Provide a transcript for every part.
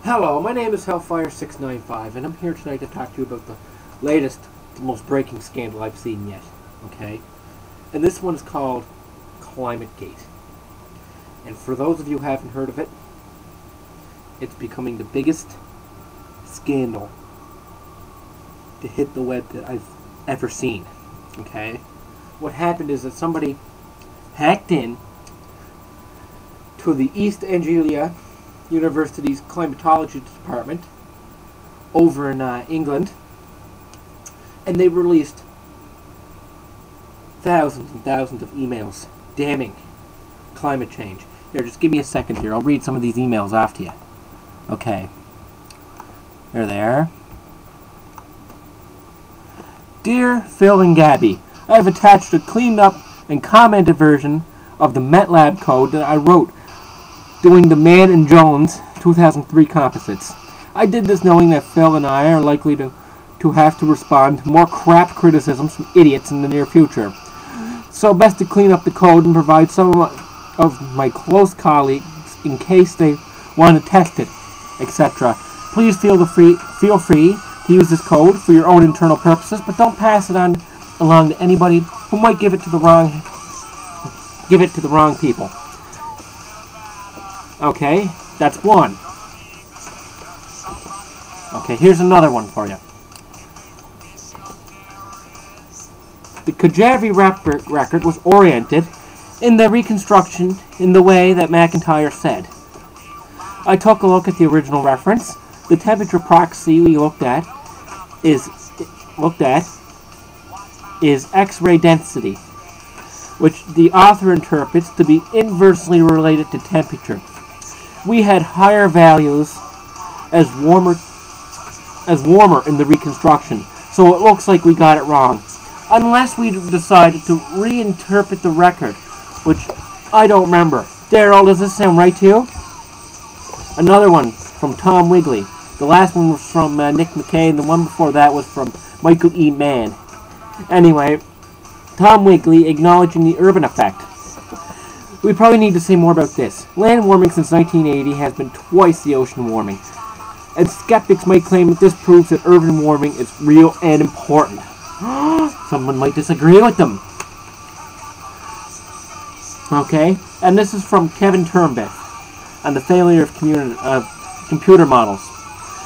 Hello, my name is Hellfire695, and I'm here tonight to talk to you about the latest, the most breaking scandal I've seen yet, okay? And this one's called Climategate. And for those of you who haven't heard of it, it's becoming the biggest scandal to hit the web that I've ever seen, okay? What happened is that somebody hacked in to the East Anglia University's climatology department over in England, and they released thousands and thousands of emails damning climate change. Here, just give me a second here. I'll read some of these emails off to you. Okay. There they are. Dear Phil and Gabby, I have attached a cleaned up and commented version of the MATLAB code that I wrote doing the Mann and Jones 2003 composites. I did this knowing that Phil and I are likely to have to respond to more crap criticisms from idiots in the near future. So best to clean up the code and provide some of my close colleagues in case they want to test it, etc. Please feel free to use this code for your own internal purposes, but don't pass it on along to anybody who might give it to the wrong people. Okay, that's one. Okay, here's another one for you. The Kajabi record was oriented in the reconstruction in the way that McIntyre said. I took a look at the original reference. The temperature proxy we looked at is X-ray density, which the author interprets to be inversely related to temperature. We had higher values as warmer in the reconstruction, so it looks like we got it wrong. Unless we decided to reinterpret the record, which I don't remember. Daryl, does this sound right to you? Another one from Tom Wigley. The last one was from Nick McKay, and the one before that was from Michael E. Mann. Anyway, Tom Wigley acknowledging the urban effect. We probably need to say more about this. Land warming since 1980 has been twice the ocean warming, and skeptics might claim that this proves that urban warming is real and important. Someone might disagree with them. Okay, and this is from Kevin Turnbull on the failure of computer models.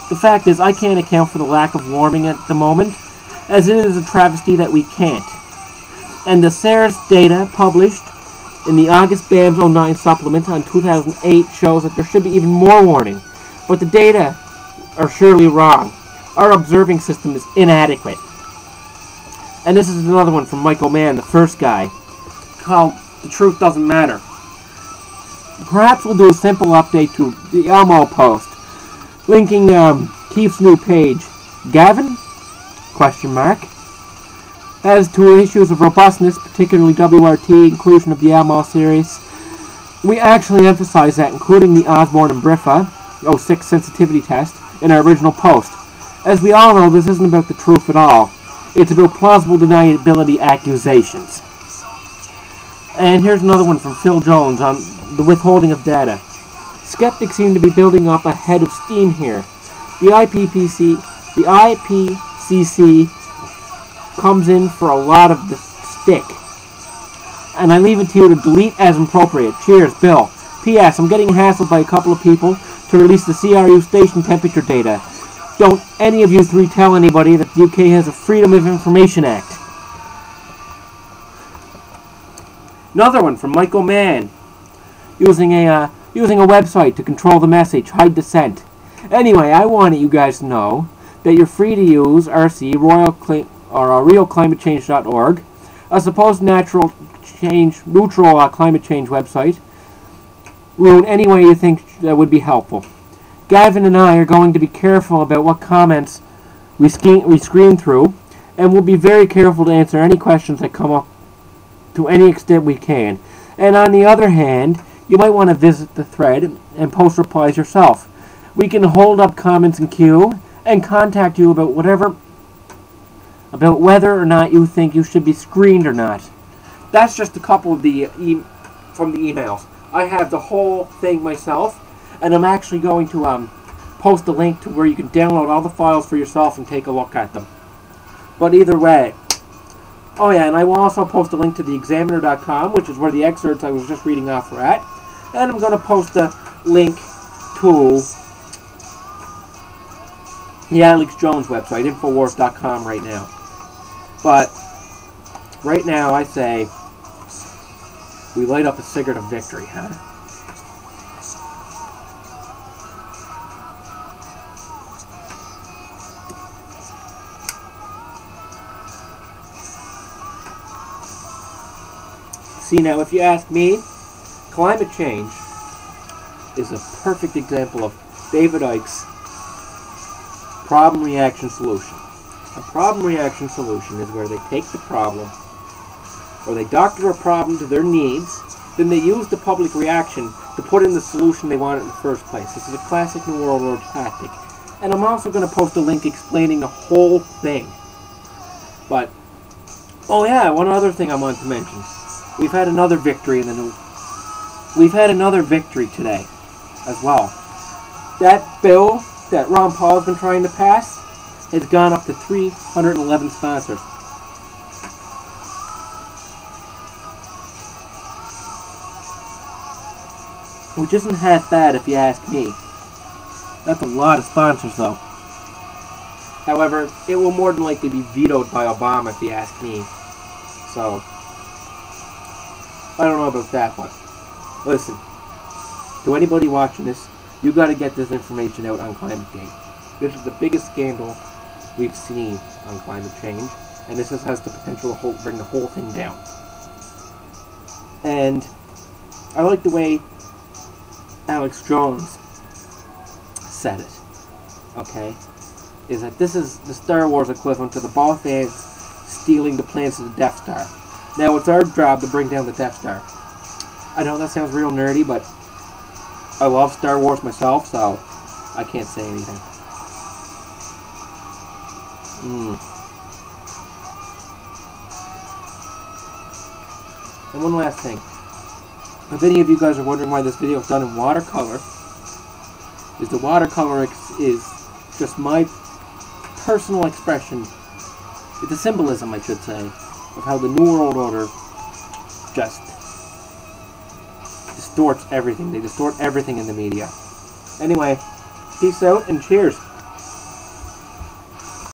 The fact is, I can't account for the lack of warming at the moment, as it is a travesty that we can't. And the SARS data published in the August BAMS 09 supplement on 2008 shows that there should be even more warning. But the data are surely wrong. Our observing system is inadequate. And this is another one from Michael Mann, the first guy, called The Truth Doesn't Matter. Perhaps we'll do a simple update to the Elmo post, linking Keith's new page. Gavin? Question mark. As to issues of robustness, particularly WRT inclusion of the Elmo series, we actually emphasize that, including the Osborne and Briffa 06 sensitivity test, in our original post. As we all know, this isn't about the truth at all. It's about plausible deniability accusations. And here's another one from Phil Jones on the withholding of data. Skeptics seem to be building up a head of steam here. The IPCC comes in for a lot of the stick. And I leave it to you to delete as appropriate. Cheers, Bill. P.S. I'm getting hassled by a couple of people to release the CRU station temperature data. Don't any of you three tell anybody that the UK has a Freedom of Information Act. Another one from Michael Mann. Using a website to control the message, hide dissent. Anyway, I wanted you guys to know that you're free to use RC realclimatechange.org, a supposed neutral climate change website. Ruin any way you think that would be helpful. Gavin and I are going to be careful about what comments we screen through, and we'll be very careful to answer any questions that come up to any extent we can. And on the other hand, you might want to visit the thread and post replies yourself. We can hold up comments in queue and contact you about whether or not you think you should be screened or not. That's just a couple of the from the emails. I have the whole thing myself, and I'm actually going to post a link to where you can download all the files for yourself and take a look at them. But either way, oh yeah, and I will also post a link to the examiner.com, which is where the excerpts I was just reading off are at. And I'm going to post a link to the Alex Jones website, infowars.com, right now. But right now, I say we light up a cigarette of victory, huh? See, now, if you ask me, climate change is a perfect example of David Icke's problem-reaction solution. A problem-reaction solution is where they take the problem, or they doctor a problem to their needs, then they use the public reaction to put in the solution they want in the first place. This is a classic New World Order tactic. And I'm also going to post a link explaining the whole thing. But, oh yeah, one other thing I wanted to mention. We've had another victory in the new... We've had another victory today, as well. That bill that Ron Paul's been trying to pass has gone up to 311 sponsors. Which isn't half bad if you ask me. That's a lot of sponsors, though. However, it will more than likely be vetoed by Obama if you ask me. So, I don't know about that, but listen, to anybody watching this, you got to get this information out on Climategate. This is the biggest scandal we've seen on climate change, and this has the potential to bring the whole thing down. And I like the way Alex Jones said it, okay? Is that this is the Star Wars equivalent to the Ball fans stealing the plans of the Death Star. Now it's our job to bring down the Death Star. I know that sounds real nerdy, but I love Star Wars myself, so I can't say anything. And one last thing. If any of you guys are wondering why this video is done in watercolor, is the watercolor is just my personal expression. It's a symbolism, I should say, of how the New World Order just distorts everything. They distort everything in the media. Anyway, peace out and cheers.